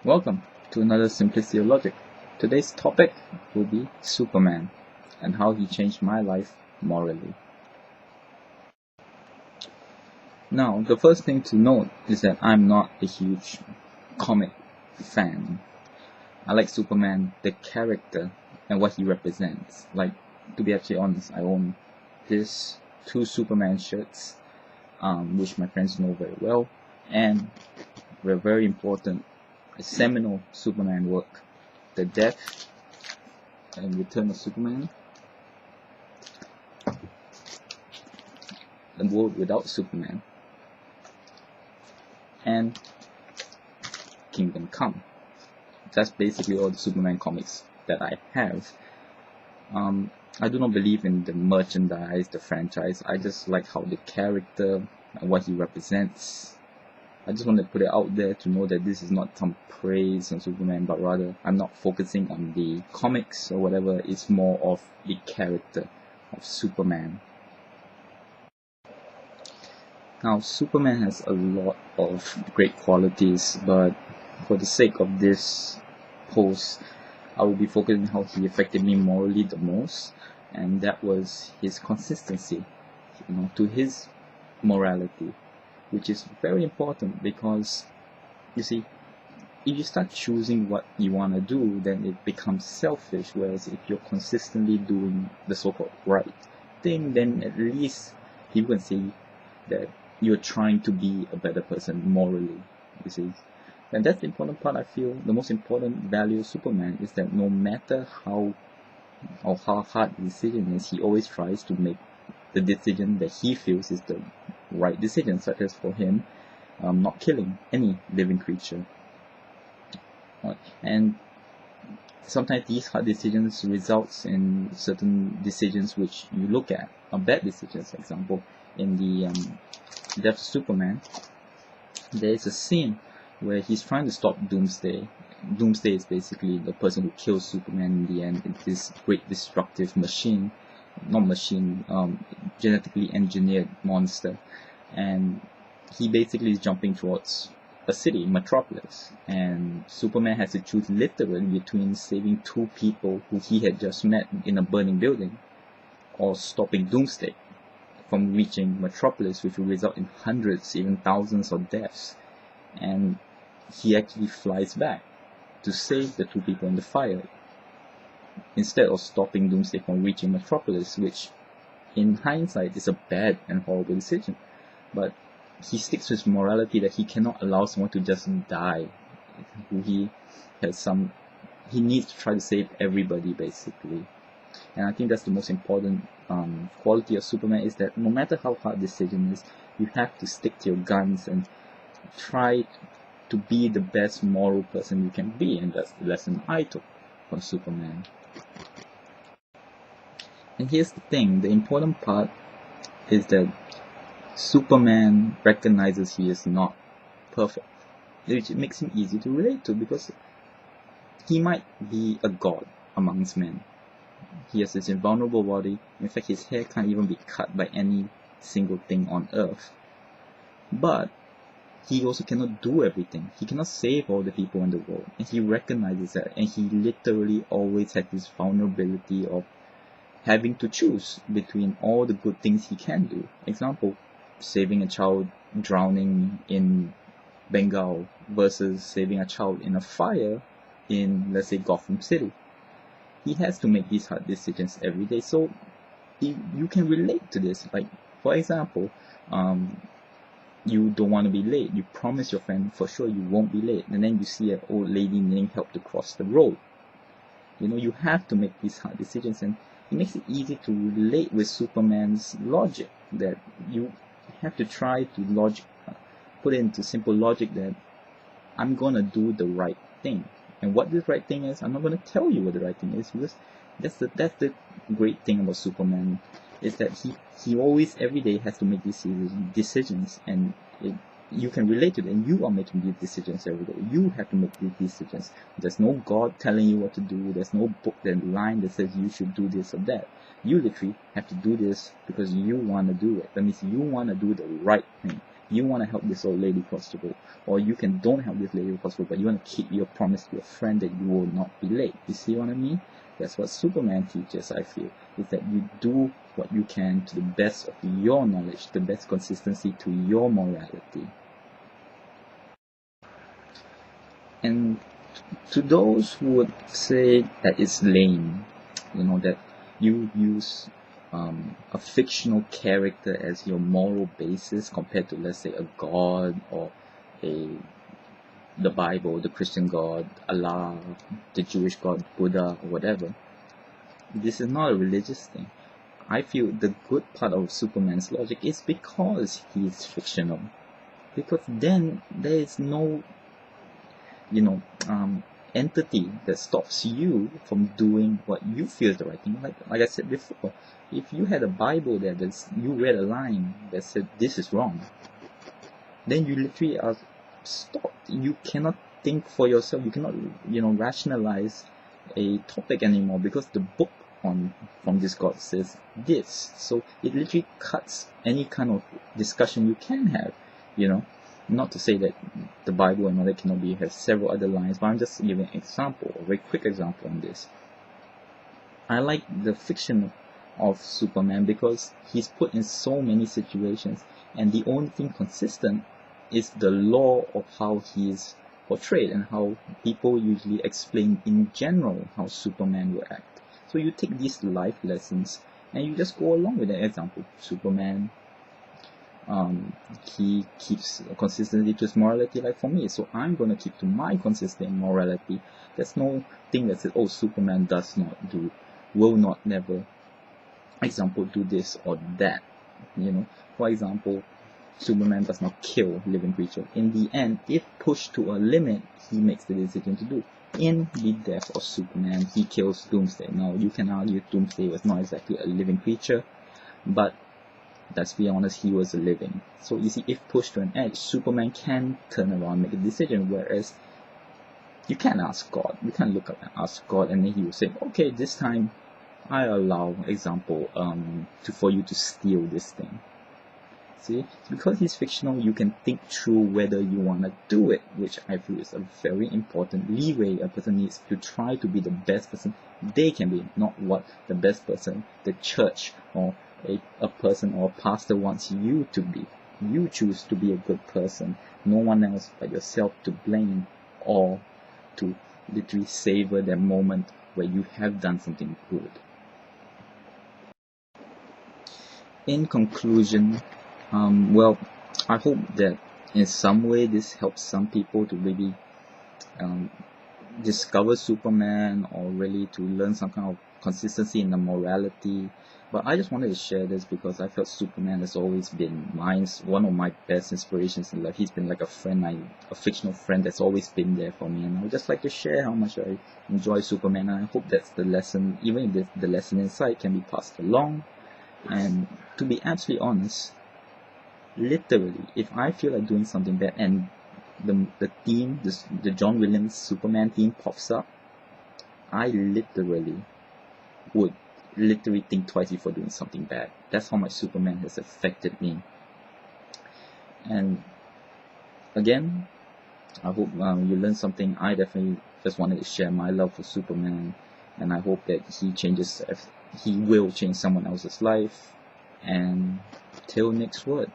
Welcome to another Simplicity of Logic. Today's topic will be Superman and how he changed my life morally. Now, the first thing to note is that I'm not a huge comic fan. I like Superman, the character, and what he represents. Like, to be actually honest, I own his two Superman shirts, which my friends know very well, and were very important. A seminal Superman work, The Death and Return of Superman, The World Without Superman, and Kingdom Come. That's basically all the Superman comics that I have. I do not believe in the merchandise, the franchise. I just like how the character and what he represents. I just want to put it out there to know that this is not some praise on Superman, but rather I'm not focusing on the comics or whatever. It's more of the character of Superman. Now, Superman has a lot of great qualities, but for the sake of this post, I will be focusing on how he affected me morally the most, and that was his consistency, to his morality, which is very important because, you see, if you start choosing what you want to do, then it becomes selfish, whereas if you're consistently doing the so-called right thing, then at least people can say that you're trying to be a better person morally, you see. And that's the important part. I feel the most important value of Superman is that no matter how hard the decision is, he always tries to make the decision that he feels is the right decision, such as for him, not killing any living creature. And sometimes these hard decisions results in certain decisions which you look at are bad decisions. For example, in the Death of Superman, there is a scene where he's trying to stop Doomsday. Doomsday is basically the person who kills Superman in the end. It's this great destructive machine, not machine, genetically engineered monster, and he basically is jumping towards a city, Metropolis, and Superman has to choose literally between saving two people who he had just met in a burning building, or stopping Doomsday from reaching Metropolis, which will result in hundreds, even thousands of deaths. And he actually flies back to save the two people in the fire, instead of stopping Doomsday from reaching Metropolis, which in hindsight is a bad and horrible decision. But he sticks to his morality that he cannot allow someone to just die. He needs to try to save everybody, basically. And I think that's the most important quality of Superman, is that no matter how hard the decision is, you have to stick to your guns and try to be the best moral person you can be. And that's the lesson I took from Superman. And here's the thing, the important part is that Superman recognizes he is not perfect, which makes him easy to relate to, because he might be a god amongst men. He has this invulnerable body. In fact, his hair can't even be cut by any single thing on earth. But he also cannot do everything. He cannot save all the people in the world. And he recognizes that. And he literally always has this vulnerability of having to choose between all the good things he can do. Example, saving a child drowning in Bengal versus saving a child in a fire in, let's say, Gotham City. He has to make these hard decisions every day. So you can relate to this. Like, for example, you don't want to be late. You promise your friend for sure you won't be late, and then you see an old lady needing help to cross the road. You have to make these hard decisions, and it makes it easy to relate with Superman's logic, that you have to try to put it into simple logic that I'm gonna do the right thing. And what this right thing is, I'm not gonna tell you what the right thing is, because that's the great thing about Superman, is that he always every day has to make these decisions, and you can relate to it, and you are making these decisions every day. You have to make these decisions. There's no God telling you what to do. There's no book line that says you should do this or that. You literally have to do this because you want to do it. That means you want to do the right thing. you want to help this old lady cross the road, or you don't help this lady cross the road, but you want to keep your promise to your friend that you will not be late. You see what I mean? That's what Superman teaches, I feel, is that you do what you can to the best of your knowledge, the best consistency to your morality. And to those who would say that it's lame, that you use a fictional character as your moral basis compared to, let's say, a god or the Bible, the Christian God, Allah, the Jewish God, Buddha, or whatever. This is not a religious thing. I feel the good part of Superman's logic is because he is fictional. Because then there is no, entity that stops you from doing what you feel is the right thing. Like I said before, if you had a Bible there that you read a line that said this is wrong, then you literally are stopped. You cannot think for yourself. You cannot, rationalize a topic anymore because the book from this God says this. So it literally cuts any kind of discussion you can have. Not to say that the Bible and all that cannot be have several other lines, but I'm just giving an example, a very quick example on this. I like the fiction of Superman because he's put in so many situations, and the only thing consistent is the law of how he is portrayed and how people usually explain in general how Superman will act. So you take these life lessons and you just go along with that. Example, Superman, he keeps consistency to his morality, like for me, so I'm going to keep to my consistent morality. There's no thing that says, oh, Superman does not do, will not, never, example, do this or that. For example, Superman does not kill living creature. In the end, if pushed to a limit, he makes the decision to do. In the death of Superman, he kills Doomsday. Now, you can argue Doomsday was not exactly a living creature, but let's be honest, he was a living. So you see, if pushed to an edge, Superman can turn around and make a decision, whereas you can't ask God. You can't look up and ask God and then he will say, okay, this time I allow, example, for you to steal this thing. See, because he's fictional, you can think through whether you want to do it, which I feel is a very important leeway a person needs to try to be the best person they can be, not what the best person the church or a person or a pastor wants you to be. You choose to be a good person, no one else but yourself to blame or to literally savor that moment where you have done something good. In conclusion, well, I hope that in some way this helps some people to maybe discover Superman, or really to learn some kind of consistency in the morality. But I just wanted to share this because I felt Superman has always been one of my best inspirations in life. He's been like a friend, a fictional friend that's always been there for me, and I would just like to share how much I enjoy Superman, and I hope that's the lesson, even if the lesson inside can be passed along. And to be absolutely honest, literally, if I feel like doing something bad and the theme, the John Williams Superman theme pops up, I literally would think twice before doing something bad. That's how much Superman has affected me. And again, I hope you learned something. I definitely just wanted to share my love for Superman, and I hope that he will change someone else's life. And till next word.